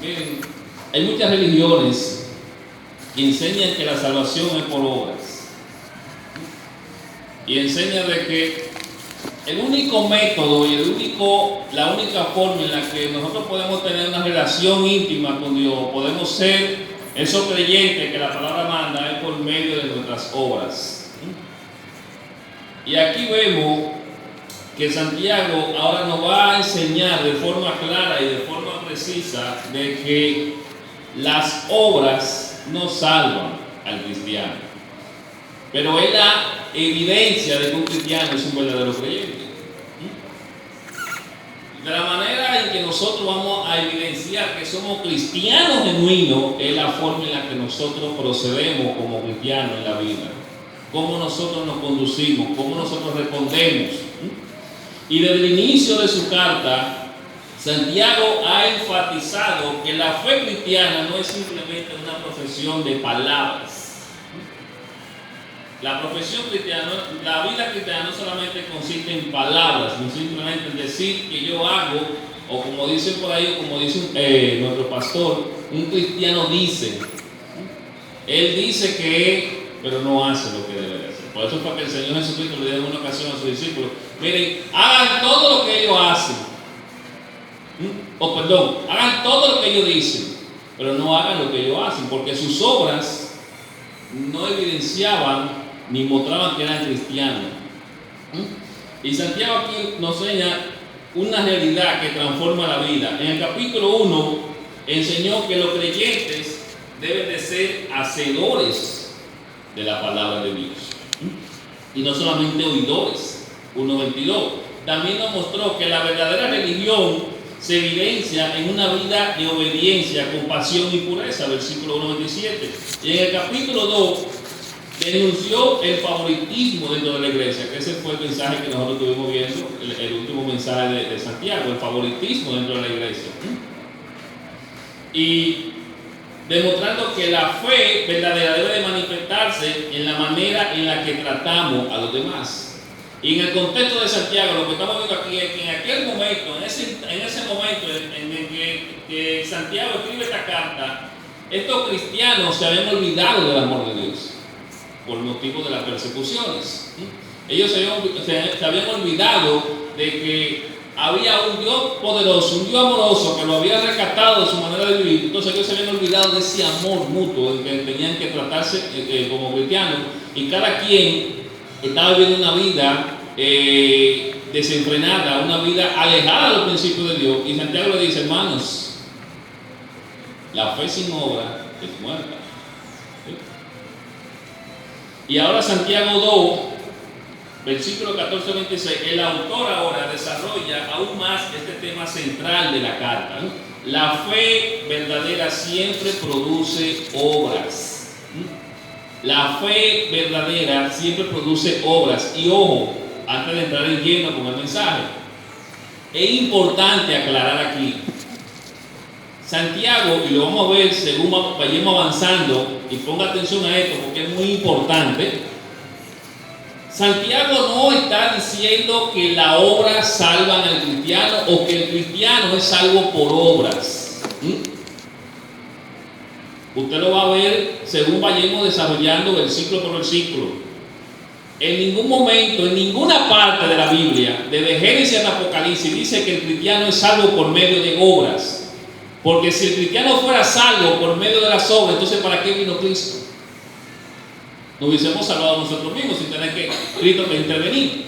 Miren, hay muchas religiones que enseñan que la salvación es por obras. Y enseñan de que el único método y la única forma en la que nosotros podemos tener una relación íntima con Dios, podemos ser esos creyentes que la palabra manda, es por medio de nuestras obras. Y aquí vemos que Santiago ahora nos va a enseñar de forma clara y de forma precisa de que las obras no salvan al cristiano, pero es la evidencia de que un cristiano es un verdadero creyente. De la manera en que nosotros vamos a evidenciar que somos cristianos genuinos es la forma en la que nosotros procedemos como cristianos en la vida, cómo nosotros nos conducimos, cómo nosotros respondemos. Y desde el inicio de su carta, Santiago ha enfatizado que la fe cristiana no es simplemente una profesión de palabras. La profesión cristiana, la vida cristiana no solamente consiste en palabras, no simplemente en decir que yo hago, o como dicen por ahí, o como dice nuestro pastor, un cristiano dice. Él dice que, pero no hace lo que debe de hacer. Por eso fue que el Señor Jesucristo le dio en una ocasión a sus discípulos: miren, hagan todo lo que ellos hacen. Hagan todo lo que ellos dicen, pero no hagan lo que ellos hacen, porque sus obras no evidenciaban ni mostraban que eran cristianos. Y Santiago aquí nos enseña una realidad que transforma la vida. En el capítulo 1 enseñó que los creyentes deben de ser hacedores de la palabra de Dios, y no solamente oidores. 1:22 también nos mostró que la verdadera religión se evidencia en una vida de obediencia, compasión y pureza, versículo 1:27. Y en el capítulo 2 denunció el favoritismo dentro de la iglesia, que ese fue el mensaje que nosotros estuvimos viendo, el último mensaje de Santiago, el favoritismo dentro de la iglesia. Y demostrando que la fe verdadera debe de manifestarse en la manera en la que tratamos a los demás. Y en el contexto de Santiago, lo que estamos viendo aquí es que en aquel momento, en ese momento en el que Santiago escribe esta carta, estos cristianos se habían olvidado del amor de Dios por motivo de las persecuciones. Ellos se habían olvidado de que había un Dios poderoso, un Dios amoroso que lo había rescatado de su manera de vivir. Entonces ellos se habían olvidado de ese amor mutuo en que tenían que tratarse como cristianos, y cada quien estaba viviendo una vida desenfrenada, una vida alejada de los principios de Dios. Y Santiago le dice: hermanos, la fe sin obra es muerta. Y ahora Santiago 2, versículo 14-26, el autor ahora desarrolla aún más este tema central de la carta. La fe verdadera siempre produce obras. La fe verdadera siempre produce obras. Y ojo, antes de entrar en lleno con el mensaje, es importante aclarar aquí. Santiago, y lo vamos a ver según vayamos avanzando, y ponga atención a esto porque es muy importante. Santiago no está diciendo que la obra salva al cristiano o que el cristiano es salvo por obras. Usted lo va a ver según vayamos desarrollando versículo por versículo. En ningún momento, en ninguna parte de la Biblia, desde Génesis hasta Apocalipsis, dice que el cristiano es salvo por medio de obras. Porque si el cristiano fuera salvo por medio de las obras, entonces ¿para qué vino Cristo? Nos hubiésemos salvado nosotros mismos sin tener que Cristo que intervenir.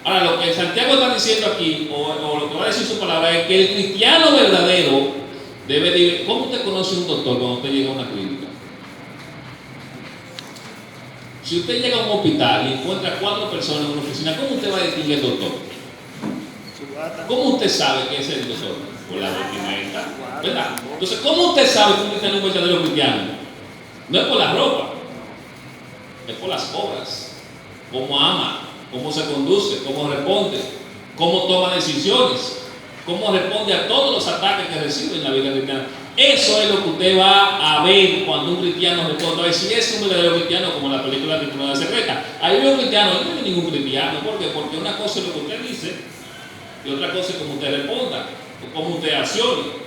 Ahora, lo que Santiago está diciendo aquí, o lo que va a decir su palabra, es que el cristiano verdadero debe de... ¿Cómo usted conoce un doctor cuando usted llega a una clínica? Si usted llega a un hospital y encuentra 4 personas en una oficina, ¿cómo usted va a distinguir el doctor? ¿Cómo usted sabe que es el doctor? Por la vestimenta, ¿verdad? Entonces, ¿cómo usted sabe que un cristiano es un verdadero cristiano? No es por la ropa, es por las obras. Cómo ama, cómo se conduce, cómo responde, cómo toma decisiones, cómo responde a todos los ataques que recibe en la vida cristiana. Eso es lo que usted va a ver cuando un cristiano responde. A ver si es un verdadero cristiano, como la película titulada Secreta. Ahí veo un cristiano, ahí no hay ningún cristiano. ¿Por qué? Porque una cosa es lo que usted dice y otra cosa es cómo usted responda o cómo usted accione.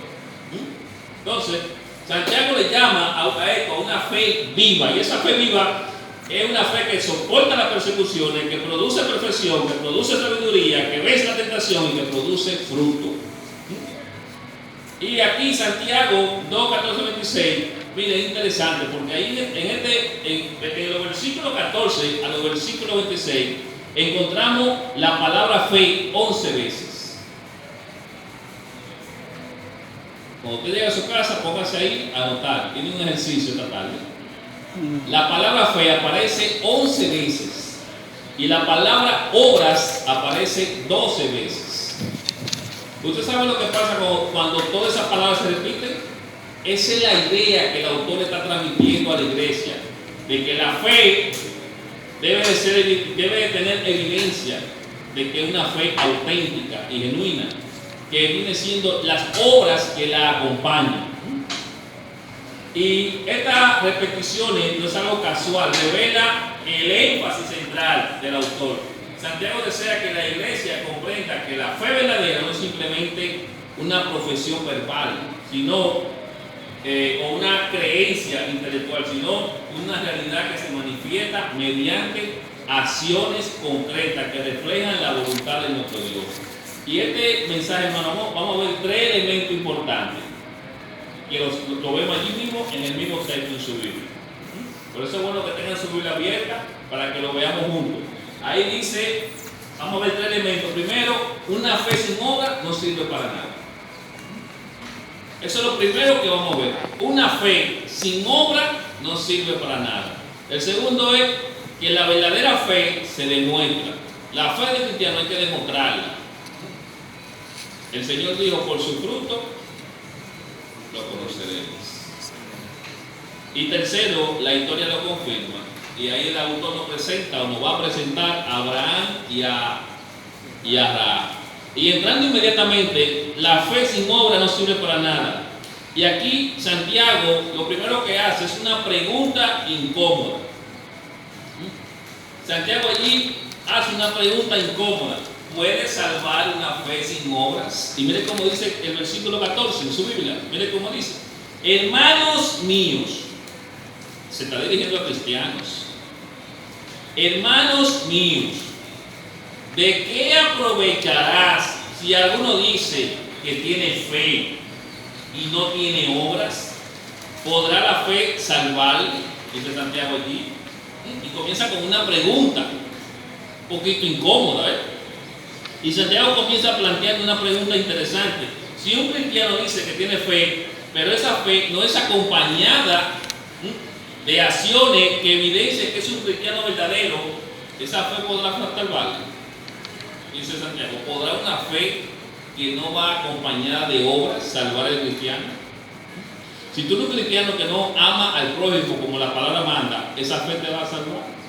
Entonces, Santiago le llama a esto a una fe viva, y esa fe viva es una fe que soporta las persecuciones, que produce perfección, que produce sabiduría, que vence la tentación y que produce fruto. Y aquí Santiago 2, 14, 26, mire, es interesante, porque ahí en los versículos 14 a los versículos 26 encontramos la palabra fe 11 veces. Cuando usted llega a su casa, póngase ahí a anotar. Tiene un ejercicio esta tarde. La palabra fe aparece 11 veces y la palabra obras aparece 12 veces. ¿Usted sabe lo que pasa cuando todas esas palabras se repiten? Esa es la idea que el autor está transmitiendo a la iglesia, de que la fe debe de tener evidencia de que es una fe auténtica y genuina, que viene siendo las obras que la acompañan. Y estas repeticiones no es algo casual, revela el énfasis central del autor. Santiago desea que la iglesia comprenda que la fe verdadera no es simplemente una profesión verbal, sino o una creencia intelectual, sino una realidad que se manifiesta mediante acciones concretas que reflejan la voluntad de nuestro Dios. Y este mensaje, hermano, vamos a ver 3 elementos importantes que lo vemos allí mismo en el mismo texto en su Biblia. Por eso es bueno que tengan su Biblia abierta para que lo veamos juntos. Ahí dice, vamos a ver 3 elementos. Primero, una fe sin obra no sirve para nada. Eso es lo primero que vamos a ver. Una fe sin obra no sirve para nada. El segundo es que la verdadera fe se demuestra. La fe del cristiano hay que demostrarla. El Señor dijo, por su fruto lo conoceremos. Y tercero, la historia lo confirma. Y ahí el autor nos presenta o nos va a presentar a Abraham y a Rahab. Y entrando inmediatamente, la fe sin obra no sirve para nada. Y aquí Santiago lo primero que hace es una pregunta incómoda. Santiago allí hace una pregunta incómoda. ¿Puede salvar una fe sin obras? Y mire cómo dice el versículo 14 en su Biblia. Mire cómo dice: hermanos míos, se está dirigiendo a cristianos. Hermanos míos, ¿de qué aprovecharás si alguno dice que tiene fe y no tiene obras? ¿Podrá la fe salvarle? Dice Santiago allí. Y comienza con una pregunta un poquito incómoda, Y Santiago comienza planteando una pregunta interesante. Si un cristiano dice que tiene fe, pero esa fe no es acompañada de acciones que evidencien que es un cristiano verdadero, ¿esa fe podrá salvarle? Dice Santiago, ¿podrá una fe que no va acompañada de obras salvar al cristiano? Si tú eres un cristiano que no ama al prójimo como la palabra manda, ¿esa fe te va a salvar?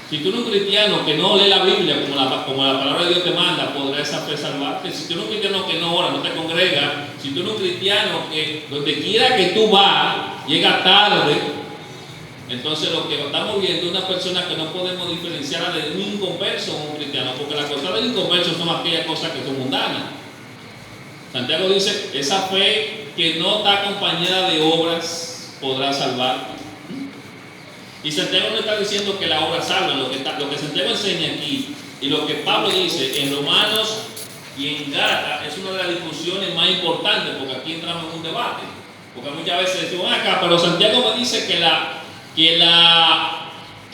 Si tú eres un cristiano que no lee la Biblia como la palabra de Dios te manda, ¿podrá esa fe salvarte? Si tú eres un cristiano que no ora, no te congrega, si tú eres un cristiano que donde quiera que tú vas, llega tarde, entonces lo que estamos viendo es una persona que no podemos diferenciar de un inconverso o un cristiano, porque las cosas del inconverso son aquellas cosas que son mundanas. Santiago dice, esa fe que no está acompañada de obras podrá salvarte. Y Santiago no está diciendo que la obra salva. Lo que Santiago enseña aquí y lo que Pablo dice en Romanos y en Gálatas es una de las discusiones más importantes, porque aquí entramos en un debate. Porque muchas veces decimos acá, pero Santiago me dice que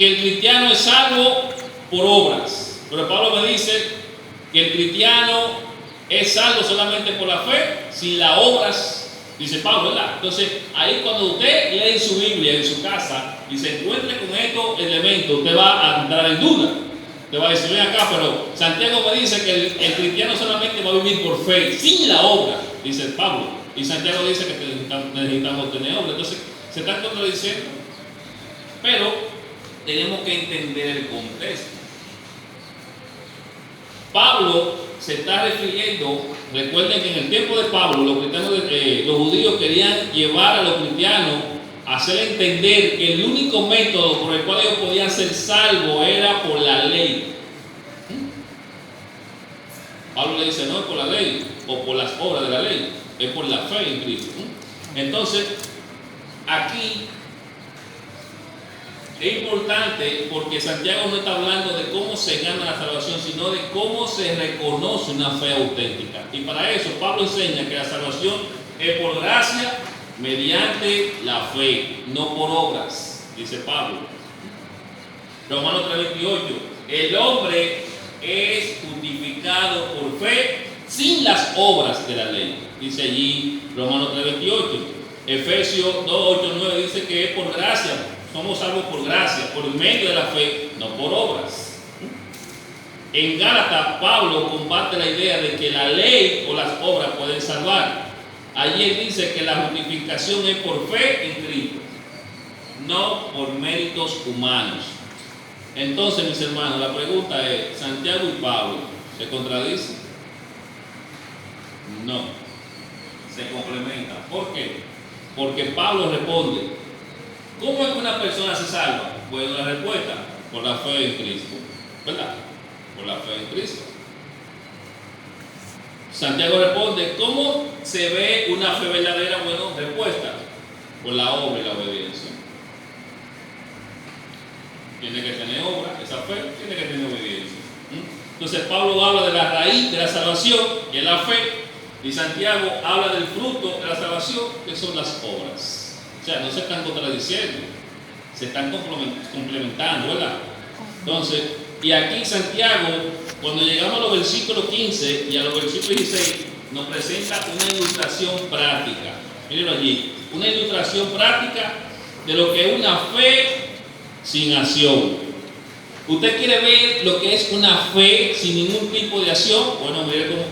el cristiano es salvo por obras. Pero Pablo me dice que el cristiano es salvo solamente por la fe, sin las obras. Dice Pablo, ¿verdad? Entonces, ahí cuando usted lee en su Biblia, en su casa, y se encuentre con estos elementos, usted va a entrar en duda. Usted va a decir, ven acá, pero Santiago me dice que el cristiano solamente va a vivir por fe, sin la obra, dice Pablo. Y Santiago dice que necesitamos tener obra. Entonces, se están contradiciendo. Pero tenemos que entender el contexto. Pablo se está refiriendo, recuerden que en el tiempo de Pablo los judíos querían llevar a los cristianos a hacer entender que el único método por el cual ellos podían ser salvos era por la ley. Pablo le dice, no es por la ley o por las obras de la ley, es por la fe en Cristo. Entonces, aquí es importante porque Santiago no está hablando de cómo se gana la salvación, sino de cómo se reconoce una fe auténtica. Y para eso Pablo enseña que la salvación es por gracia mediante la fe, no por obras, dice Pablo. Romanos 3:28, el hombre es justificado por fe sin las obras de la ley, dice allí Romanos 3:28. Efesios 2:8-9 dice que es por gracia, somos salvos por gracia, por medio de la fe, no por obras. En Gálatas, Pablo combate la idea de que la ley o las obras pueden salvar. Allí él dice que la justificación es por fe en Cristo, no por méritos humanos. Entonces, mis hermanos, la pregunta es, ¿Santiago y Pablo se contradicen? No, se complementan. ¿Por qué? Porque Pablo responde, ¿cómo es que una persona se salva? Bueno, la respuesta, por la fe en Cristo, ¿verdad? Por la fe en Cristo. Santiago responde, ¿cómo se ve una fe verdadera? Bueno, respuesta, por la obra y la obediencia. Tiene que tener obra, esa fe tiene que tener obediencia. Entonces Pablo habla de la raíz de la salvación, que es la fe, y Santiago habla del fruto de la salvación, que son las obras. O sea, no se están contradiciendo, se están complementando, ¿verdad? Entonces, y aquí Santiago, cuando llegamos a los versículos 15 y a los versículos 16, nos presenta una ilustración práctica. Mírenlo allí, una ilustración práctica de lo que es una fe sin acción. ¿Usted quiere ver lo que es una fe sin ningún tipo de acción? Bueno,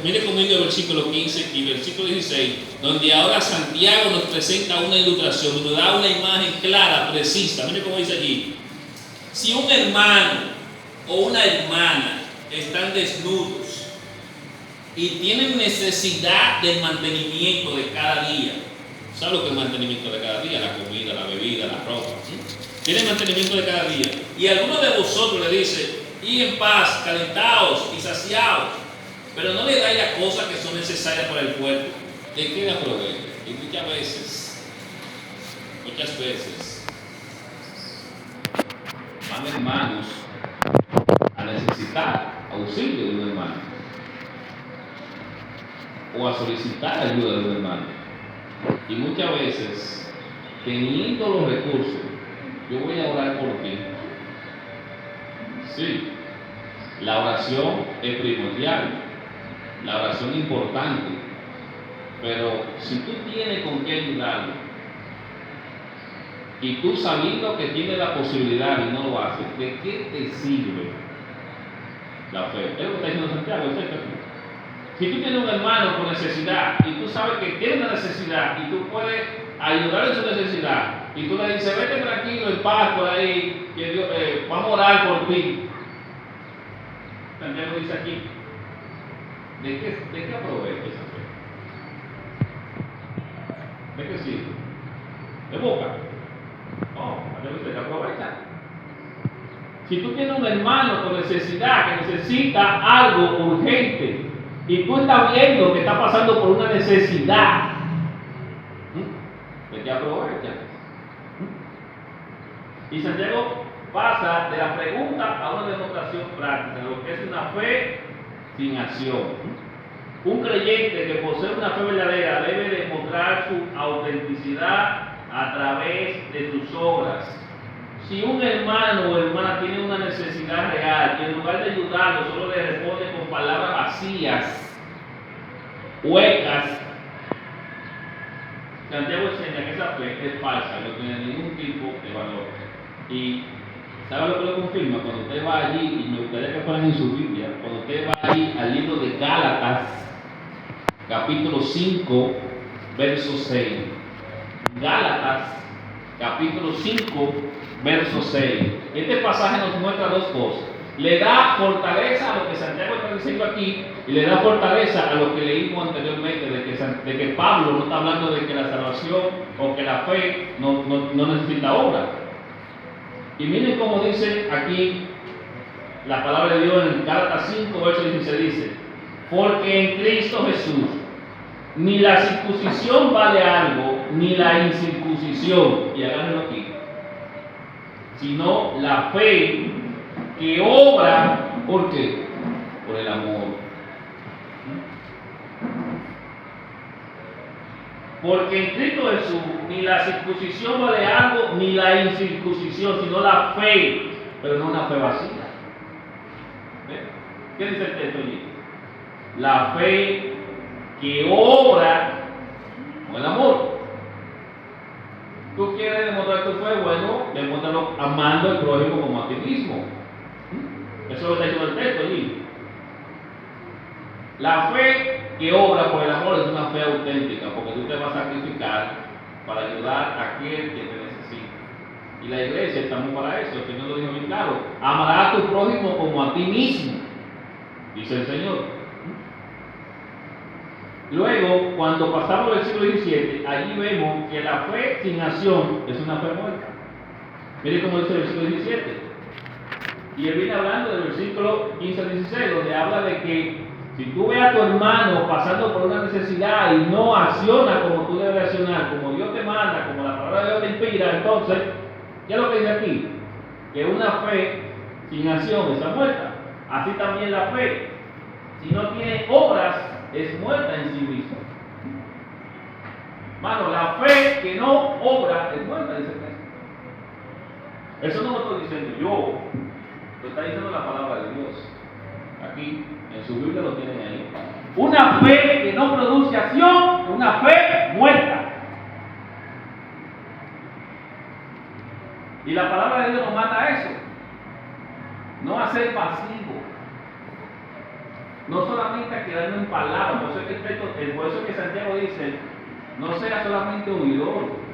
mire conmigo el versículo 15 y versículo 16, donde ahora Santiago nos presenta una ilustración, nos da una imagen clara, precisa. Mire cómo dice allí. Si un hermano o una hermana están desnudos y tienen necesidad del mantenimiento de cada día, ¿sabe lo que es el mantenimiento de cada día? La comida, la bebida, la ropa, ¿sí? Tienen mantenimiento de cada día. Y alguno de vosotros le dice, y en paz, calentaos y saciaos, pero no le dais las cosas que son necesarias para el cuerpo. ¿De qué le aprovecha? Y muchas veces, van hermanos a necesitar auxilio de un hermano, o a solicitar ayuda de un hermano. Y muchas veces, teniendo los recursos, yo voy a orar por ti. Sí, la oración es primordial, la oración es importante, pero si tú tienes con qué ayudarlo y tú sabiendo que tienes la posibilidad y no lo haces, ¿de qué te sirve la fe? Es lo que está diciendo Santiago, Si tú tienes un hermano con necesidad y tú sabes que tiene una necesidad y tú puedes ayudar en su necesidad, y tú le dices, vete tranquilo, en paz por ahí, que Dios, vamos a orar por ti. Santiago dice aquí, ¿de qué aprovecha esa fe? ¿De qué sirve? ¿De boca? No, Santiago dice que aprovecha. Si tú tienes un hermano con necesidad, que necesita algo urgente, y tú estás viendo que está pasando por una necesidad, ¿de qué aprovecha? Y Santiago pasa de la pregunta a una demostración práctica de lo que es una fe sin acción. Un creyente que posee una fe verdadera debe demostrar su autenticidad a través de sus obras. Si un hermano o hermana tiene una necesidad real y en lugar de ayudarlo solo le responde con palabras vacías, huecas, Santiago enseña que esa fe es falsa, no tiene ningún tipo de valor. Y ¿sabe lo que lo confirma? Cuando usted va allí, y me gustaría que fueran en su Biblia, cuando usted va allí al libro de Gálatas, capítulo 5, verso 6. Gálatas, capítulo 5, verso 6. Este pasaje nos muestra dos cosas. Le da fortaleza a lo que Santiago está diciendo aquí y le da fortaleza a lo que leímos anteriormente de que Pablo no está hablando de que la salvación o que la fe no necesita obra. Y miren cómo dice aquí la palabra de Dios en Gálatas 5, verso 16, dice, porque en Cristo Jesús ni la circuncisión vale algo, ni la incircuncisión, y agárrenlo aquí, sino la fe que obra, ¿por qué? Por el amor. Porque en Cristo Jesús ni la circuncisión vale algo, ni la incircuncisión, sino la fe, pero no una fe vacía. ¿Ven? ¿Qué dice el texto allí? La fe que obra con el amor. ¿Tú quieres demostrar tu fe? Bueno, demuéstralo amando al prójimo como a ti mismo. Eso es lo que está diciendo el texto allí. La fe que obra por el amor es una fe auténtica, porque tú te vas a sacrificar para ayudar a aquel que te necesita. Y la iglesia estamos para eso. El Señor lo dijo bien claro: amarás a tu prójimo como a ti mismo, dice el Señor. Luego, cuando pasamos al versículo 17, allí vemos que la fe sin acción es una fe muerta. Mire cómo dice el versículo 17. Y él viene hablando del versículo 15 al 16, donde habla de que si tú ves a tu hermano pasando por una necesidad y no acciona como tú debes accionar, como Dios te manda, como la palabra de Dios te inspira, entonces, ¿qué es lo que dice aquí? Que una fe sin acción está muerta. Así también la fe, si no tiene obras, es muerta en sí misma. Mano, la fe que no obra es muerta, dice el texto. Eso no lo estoy diciendo yo, lo está diciendo la palabra de Dios. Aquí, en su Biblia lo tienen ahí. Una fe que no produce acción es una fe muerta. Y la palabra de Dios nos manda a eso. No a ser pasivo. No solamente a quedarnos en palabras. Por eso es que Santiago dice: no sea solamente oidor.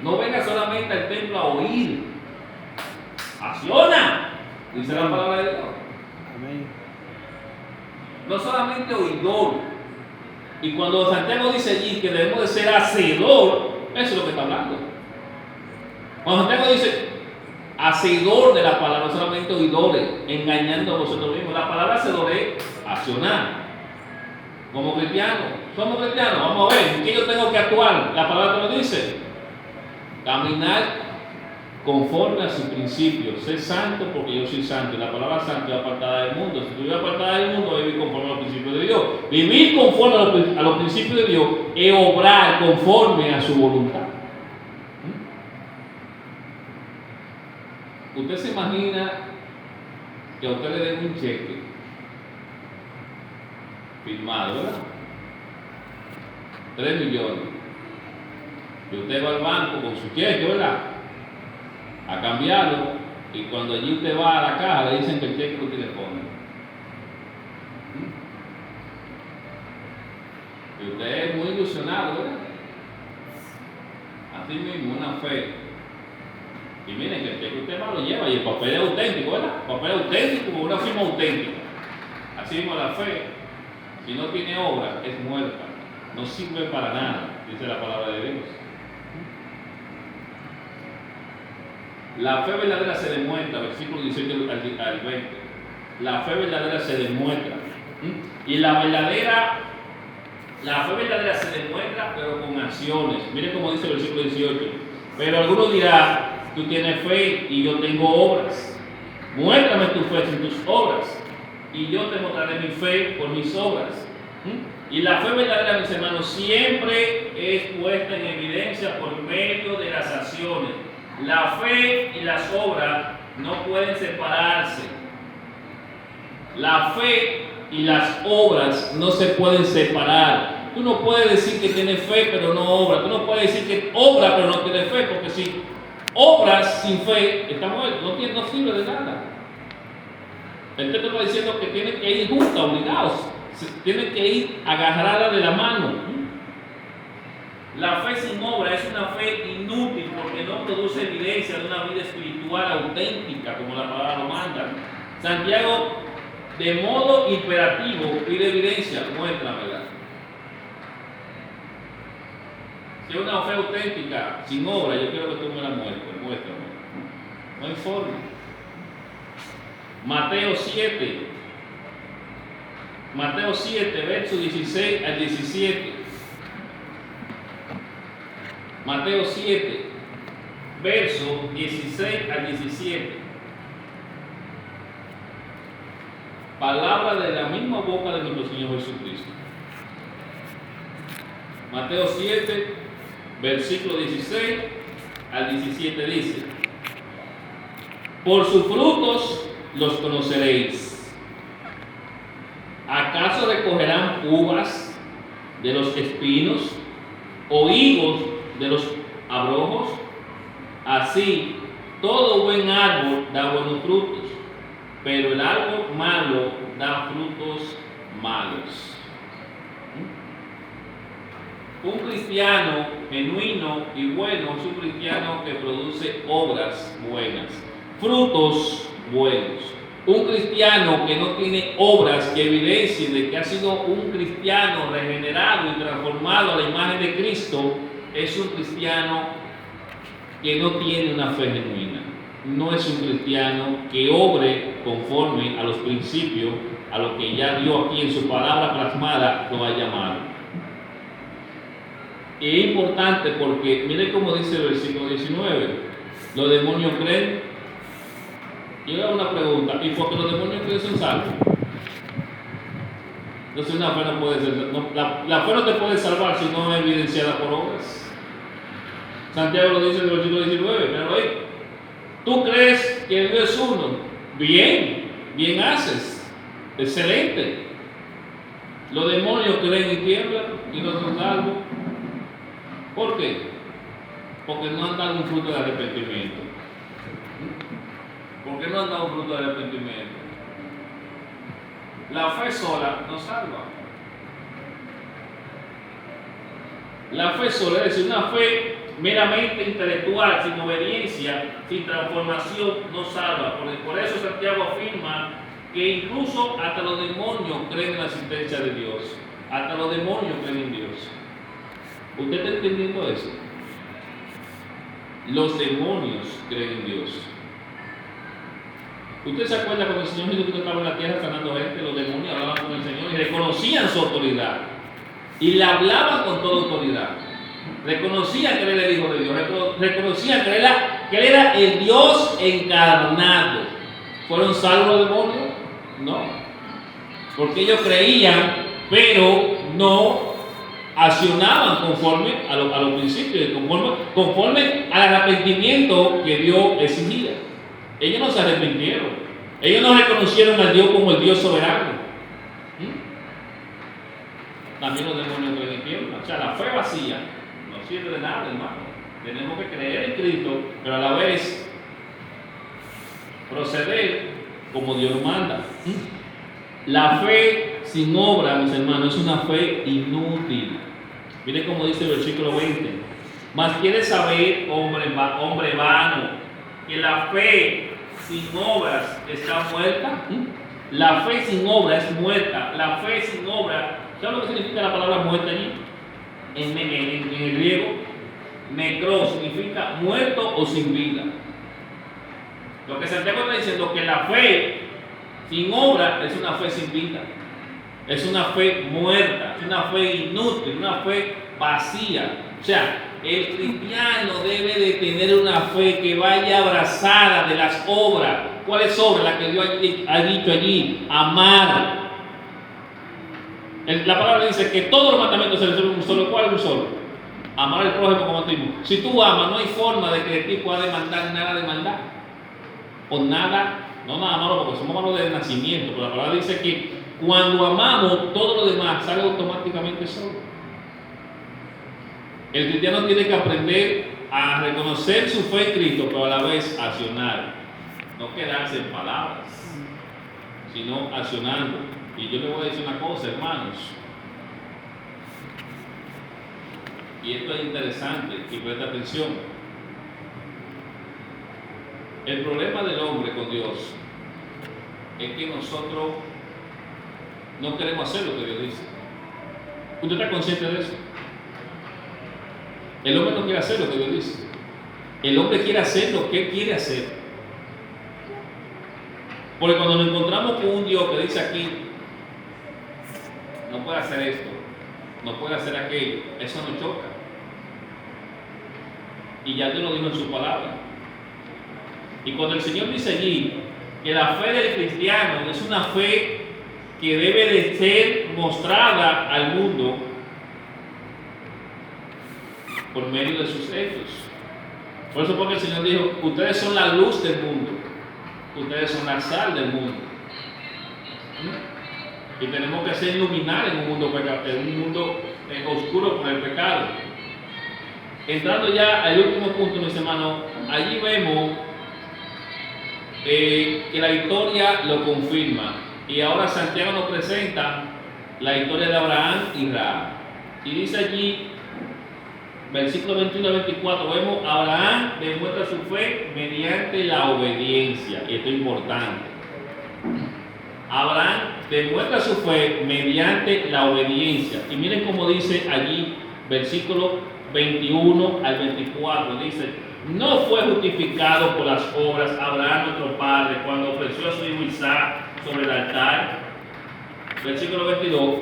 No venga solamente al templo a oír. Acciona, dice la palabra de Dios. Amén. No solamente oidor. Y cuando Santiago dice allí que debemos de ser hacedor, eso es lo que está hablando. Cuando Santiago dice hacedor de la palabra, no solamente oidores, engañando a vosotros mismos. La palabra hacedor es accionar. Como cristianos, somos cristianos, vamos a ver, ¿en qué yo tengo que actuar? La palabra te lo dice: caminar conforme a su principio, ser santo porque yo soy santo. Y la palabra santo es apartada del mundo. Si tú vives apartada del mundo, vivir conforme a los principios de Dios. Vivir conforme a los principios de Dios es obrar conforme a su voluntad. Usted se imagina que a usted le den un cheque firmado, ¿verdad? 3 millones. Y usted va al banco con su cheque, ¿verdad?, a cambiarlo, y cuando allí usted va a la caja le dicen que el cheque que usted le pone. Y usted es muy ilusionado, ¿verdad? Así mismo, una fe. Y miren que el cheque que usted va lo lleva y el papel es auténtico, ¿verdad? El papel es auténtico, como una firma auténtica. Así mismo la fe, si no tiene obra, es muerta. No sirve para nada, dice la palabra de Dios. La fe verdadera se demuestra, versículo 18 al 20. La fe verdadera se demuestra. Y la fe verdadera se demuestra, pero con acciones. Miren cómo dice el versículo 18. Pero alguno dirá: tú tienes fe y yo tengo obras. Muéstrame tu fe sin tus obras, y yo te mostraré mi fe por mis obras. Y la fe verdadera, mis hermanos, siempre es puesta en evidencia por medio de las acciones. La fe y las obras no pueden separarse. La fe y las obras no se pueden separar. Tú no puedes decir que tienes fe pero no obra. Tú no puedes decir que obra pero no tienes fe, porque si obras sin fe, está muerto, no sirve de nada. El texto está diciendo que tienen que ir juntas, obligados. Tienen que ir agarradas de la mano. La fe sin obra es una fe inútil porque no produce evidencia de una vida espiritual auténtica, como la palabra lo manda. Santiago, de modo imperativo, pide evidencia, muéstramela. Si es una fe auténtica, sin obra, yo quiero que tú me la muestres, muéstrame. No hay forma. Mateo 7, Mateo 7, versos 16 al 17. Mateo 7, versos 16 al 17. Palabra de la misma boca de nuestro Señor Jesucristo. Mateo 7, versículo 16 al 17 dice: por sus frutos los conoceréis. ¿Acaso recogerán uvas de los espinos o higos de los abrojos? Así, todo buen árbol da buenos frutos, pero el árbol malo da frutos malos. Un cristiano genuino y bueno es un cristiano que produce obras buenas, frutos buenos. Un cristiano que no tiene obras que evidencien de que ha sido un cristiano regenerado y transformado a la imagen de Cristo, es un cristiano que no tiene una fe genuina. No es un cristiano que obre conforme a los principios, a lo que ya Dios aquí en su palabra plasmada lo ha llamado. Y es importante porque, mire cómo dice el versículo 19, los demonios creen. Y le hago una pregunta, ¿y por qué los demonios creen son salvos? Entonces una fe no puede ser, la fe no te puede salvar si no es evidenciada por obras. Santiago lo dice en el versículo 19, míralo ahí. Tú crees que Dios es uno, bien haces, excelente. Los demonios creen y tiemblan y no son salvos. ¿Por qué? Porque no han dado un fruto de arrepentimiento. ¿Por qué no han dado un fruto de arrepentimiento? La fe sola no salva. La fe sola, es decir, una fe meramente intelectual, sin obediencia, sin transformación, no salva. Por eso Santiago afirma que incluso hasta los demonios creen en la existencia de Dios. Hasta los demonios creen en Dios. ¿Usted está entendiendo eso? Los demonios creen en Dios. ¿Usted se acuerda cuando el Señor Jesucristo estaba en la tierra sanando gente? Los demonios hablaban con el Señor y reconocían su autoridad. Y le hablaban con toda autoridad. Reconocían que Él era el Hijo de Dios. Reconocían que Él era el Dios encarnado. ¿Fueron salvos los demonios? No. Porque ellos creían, pero no accionaban conforme a los principios, conforme al arrepentimiento que Dios exigía. Ellos no se arrepintieron. Ellos no reconocieron a Dios como el Dios soberano. También los demonios creen en tiemblan. O sea, la fe vacía no sirve de nada, hermano. Tenemos que creer en Cristo, pero a la vez proceder como Dios nos manda. La fe sin obra, mis hermanos, es una fe inútil. Mire cómo dice el versículo 20. Mas quiere saber, hombre vano, que la fe sin obras está muerta. La fe sin obra es muerta. La fe sin obra, ¿sabe lo que significa la palabra muerta allí? En el griego, necro significa muerto o sin vida. Lo que Santiago está diciendo que la fe sin obra es una fe sin vida. Es una fe muerta, es una fe inútil, una fe vacía. O sea, el cristiano debe de tener una fe que vaya abrazada de las obras. ¿Cuáles obras? Las que Dios ha dicho allí. Amar. La palabra dice que todos los mandamientos se resuelven en un solo. ¿Cuál es un solo? Amar al prójimo como a ti mismo. Si tú amas, no hay forma de que de ti pueda demandar nada de maldad. O nada, no nada malo, porque somos malos de nacimiento. Pero la palabra dice que cuando amamos, todo lo demás sale automáticamente solo. El cristiano tiene que aprender a reconocer su fe en Cristo, pero a la vez accionar. No quedarse en palabras, sino accionando. Y yo le voy a decir una cosa, hermanos. Y esto es interesante, y presta atención. El problema del hombre con Dios es que nosotros no queremos hacer lo que Dios dice. ¿Usted está consciente de eso? El hombre no quiere hacer lo que Dios dice. El hombre quiere hacer lo que Él quiere hacer. Porque cuando nos encontramos con un Dios que dice aquí, no puede hacer esto, no puede hacer aquello, eso no choca. Y ya Dios lo dijo en su palabra. Y cuando el Señor dice allí que la fe del cristiano es una fe que debe de ser mostrada al mundo por medio de sus hechos. Por eso porque el Señor dijo, ustedes son la luz del mundo, ustedes son la sal del mundo. Y tenemos que ser iluminados en un mundo oscuro por el pecado. Entrando ya al último punto, mis hermanos, allí vemos que la historia lo confirma. Y ahora Santiago nos presenta la historia de Abraham y Rahab. Y dice allí, versículo 21 al 24, vemos Abraham demuestra su fe mediante la obediencia. Y esto es importante. Abraham demuestra su fe mediante la obediencia. Y miren cómo dice allí, versículo 21 al 24, dice: no fue justificado por las obras Abraham nuestro padre cuando ofreció a su hijo Isaac sobre el altar. Versículo 22: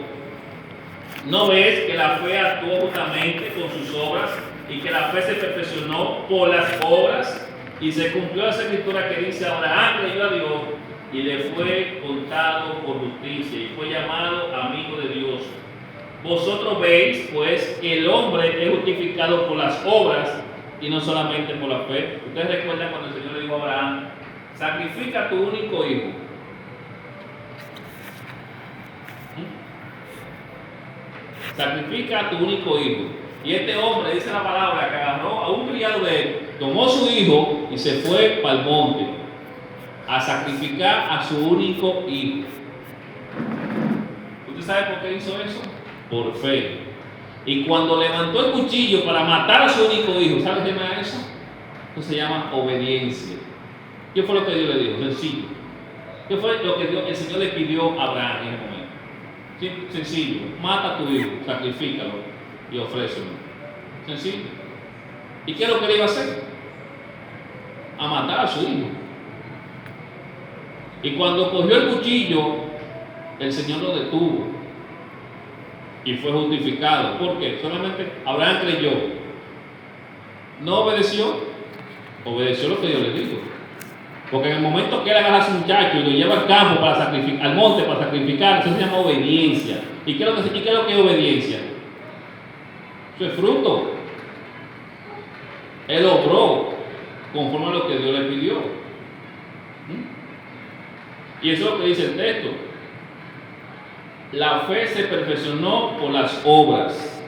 ¿no ves que la fe actuó justamente con sus obras y que la fe se perfeccionó por las obras? Y se cumplió la escritura que dice: Abraham creyó a Dios y le fue contado por justicia y fue llamado amigo de Dios. Vosotros veis pues que el hombre es justificado por las obras y no solamente por la fe. Ustedes recuerdan cuando el Señor le dijo a Abraham: sacrifica a tu único hijo. Sacrifica a tu único hijo. Y este hombre, dice la palabra, que agarró a un criado de él, tomó a su hijo y se fue para el monte a sacrificar a su único hijo. ¿Usted sabe por qué hizo eso? Por fe. Y cuando levantó el cuchillo para matar a su único hijo, ¿sabe qué llama eso? Eso se llama obediencia. ¿Qué fue lo que Dios le dijo? Sencillo. ¿Qué fue lo que el Señor le pidió a Abraham en ese momento? Sí, sencillo. Mata a tu hijo, sacrifícalo y ofrécelo. Sencillo. ¿Y qué es lo que le iba a hacer? A matar a su hijo. Y cuando cogió el cuchillo, el Señor lo detuvo y fue justificado. ¿Por qué? Solamente Abraham creyó. No obedeció, obedeció lo que Dios le dijo. Porque en el momento que él agarra a su muchacho y lo lleva al campo para sacrificar, al monte para sacrificar, eso se llama obediencia. ¿Y qué es lo que es obediencia? Eso es fruto. Él obró conforme a lo que Dios le pidió. Y eso es lo que dice el texto. La fe se perfeccionó por las obras.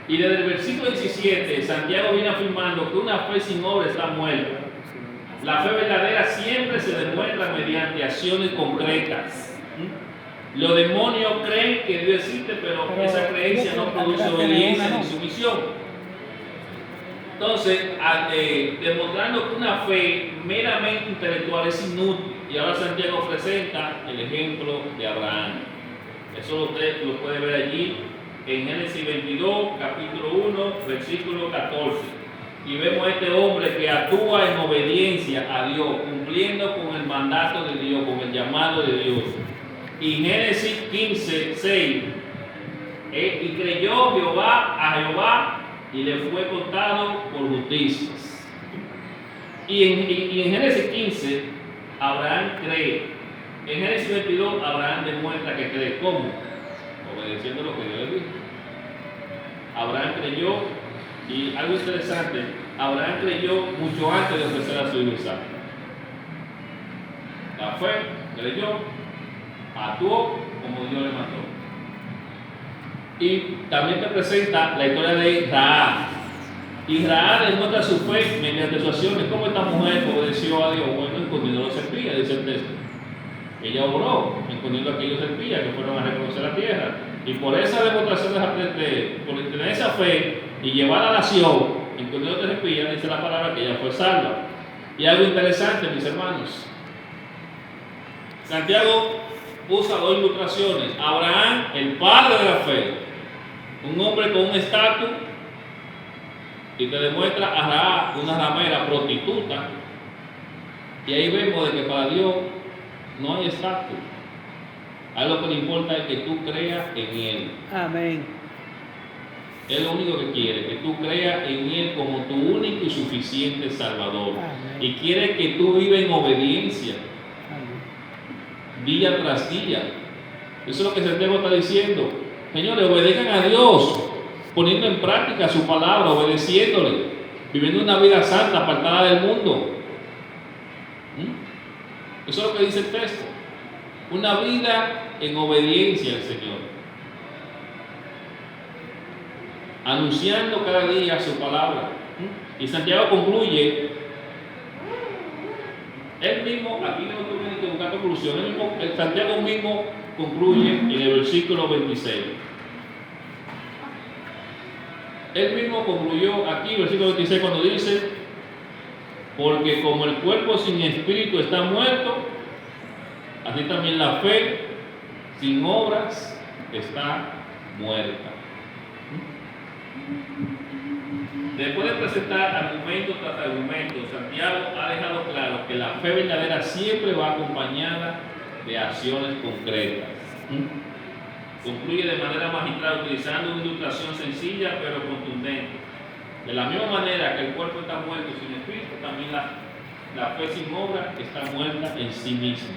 Y desde el versículo 17, Santiago viene afirmando que una fe sin obra está muerta. La fe verdadera siempre se demuestra mediante acciones concretas. Los demonios creen que Dios existe, pero esa creencia no produce obediencia ni sumisión. Entonces, demostrando que una fe meramente intelectual es inútil. Y ahora Santiago presenta el ejemplo de Abraham. Eso usted lo puede ver allí en Génesis 22, capítulo 1, versículo 14. Y vemos a este hombre que actúa en obediencia a Dios, cumpliendo con el mandato de Dios, con el llamado de Dios. Y Génesis 15, 6. Y creyó a Jehová y le fue contado por justicias. Y en Génesis 15, Abraham cree. En Génesis 22, Abraham demuestra que cree. ¿Cómo? Obedeciendo lo que Dios le dijo. Abraham creyó, y algo interesante, Abraham creyó mucho antes de ofrecer a su hijo Isaac. La fe, creyó, actuó como Dios le mandó. Y también te presenta la historia de Rahab. Y Rahab demuestra su fe mediante sus acciones. ¿Cómo esta mujer obedeció a Dios? Bueno, escondiendo los espías, dice el texto. Ella obró, escondiendo a aquellos espías que fueron a reconocer la tierra. Y por esa demostración por tener esa fe y llevar a la nación, escondiendo a los espías, dice la palabra que ella fue salva. Y algo interesante, mis hermanos. Santiago usa dos ilustraciones. Abraham, el padre de la fe, un hombre con un estatus, y te demuestra a Rahab, una ramera prostituta. Y ahí vemos de que para Dios no hay estatus. A lo que le importa es que tú creas en Él. Amén. Él lo único que quiere, que tú creas en Él como tu único y suficiente Salvador. Amén. Y quiere que tú vivas en obediencia, Amén. día tras día. Eso es lo que Santiago está diciendo. Señores, obedezcan a Dios, poniendo en práctica su palabra, obedeciéndole, viviendo una vida santa, apartada del mundo. Eso es lo que dice el texto. Una vida en obediencia al Señor. Anunciando cada día su palabra. Y Santiago concluye, él mismo, aquí no tiene que buscar conclusión, Santiago mismo concluye en el versículo 26. Él mismo concluyó aquí, versículo 26, cuando dice, porque como el cuerpo sin espíritu está muerto, así también la fe sin obras está muerta. Después de presentar argumento tras argumento, Santiago ha dejado claro que la fe verdadera siempre va acompañada de acciones concretas. Concluye de manera magistral utilizando una ilustración sencilla pero contundente. De la misma manera que el cuerpo está muerto sin espíritu, también la fe sin obra está muerta en sí misma.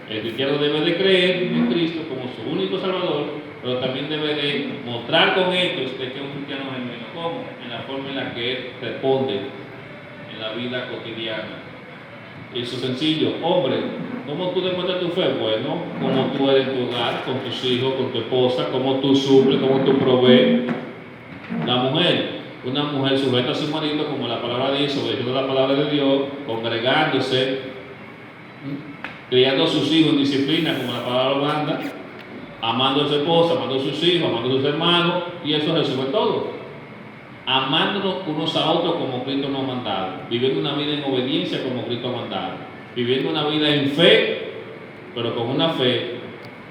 El cristiano debe de creer en Cristo como su único Salvador, pero también debe de mostrar con hechos que es un cristiano genuino. ¿Cómo? En la forma en la que él responde en la vida cotidiana. Eso es sencillo. Hombre, ¿cómo tú demuestras tu fe? Bueno, como tú eres en tu hogar, con tus hijos, con tu esposa, cómo tú suples, cómo tú provees. La mujer, una mujer sujeta a su marido, como la palabra dice, obedeciendo la palabra de Dios, congregándose, criando a sus hijos en disciplina, como la palabra lo manda, amando a su esposa, amando a sus hijos, amando a sus hermanos, y eso resume todo. Amándonos unos a otros como Cristo nos ha mandado, viviendo una vida en obediencia como Cristo ha mandado, viviendo una vida en fe, pero con una fe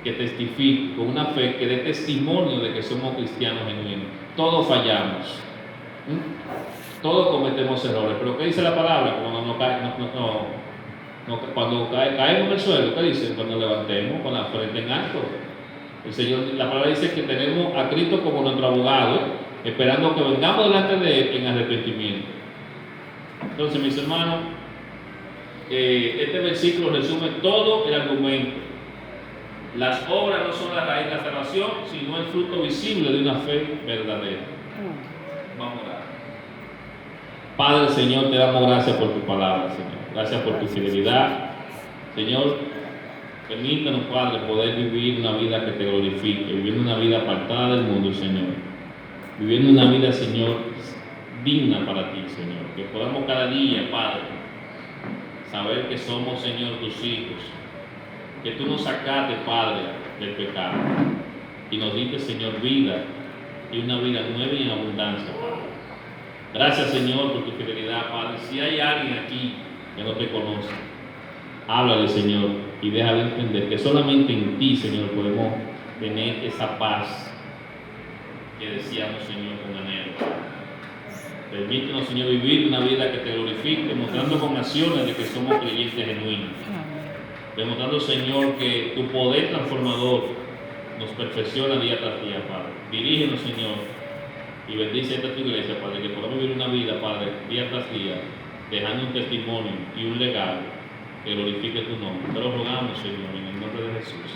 que testifique, con una fe que dé testimonio de que somos cristianos genuinos. Todos fallamos, todos cometemos errores, pero ¿qué dice la palabra? Cuando caemos en el suelo, ¿qué dice? Cuando levantemos con la frente en alto. El Señor, la palabra dice que tenemos a Cristo como nuestro abogado, esperando que vengamos delante de Él en arrepentimiento. Entonces, mis hermanos, este versículo resume todo el argumento. Las obras no son la raíz de la salvación, sino el fruto visible de una fe verdadera. Vamos a orar. Padre, Señor, te damos gracias por tu palabra, Señor. Gracias por tu fidelidad. Señor, permítanos, Padre, poder vivir una vida que te glorifique, viviendo una vida apartada del mundo, Señor. Viviendo una vida, Señor, digna para ti, Señor. Que podamos cada día, Padre, saber que somos, Señor, tus hijos. Que tú nos sacaste, Padre, del pecado. Y nos diste, Señor, vida y una vida nueva y en abundancia, Padre. Gracias, Señor, por tu fidelidad, Padre. Si hay alguien aquí que no te conoce, háblale, Señor, y déjale entender que solamente en ti, Señor, podemos tener esa paz que deseamos, Señor, con anhelo. Permítanos, Señor, vivir una vida que te glorifique, mostrando con acciones de que somos creyentes genuinos. Demostrando, Señor, que tu poder transformador nos perfecciona día tras día, Padre. Dirígenos, Señor, y bendice esta tu iglesia, Padre, que podamos vivir una vida, Padre, día tras día, dejando un testimonio y un legado que glorifique tu nombre. Te lo rogamos, Señor, en el nombre de Jesús.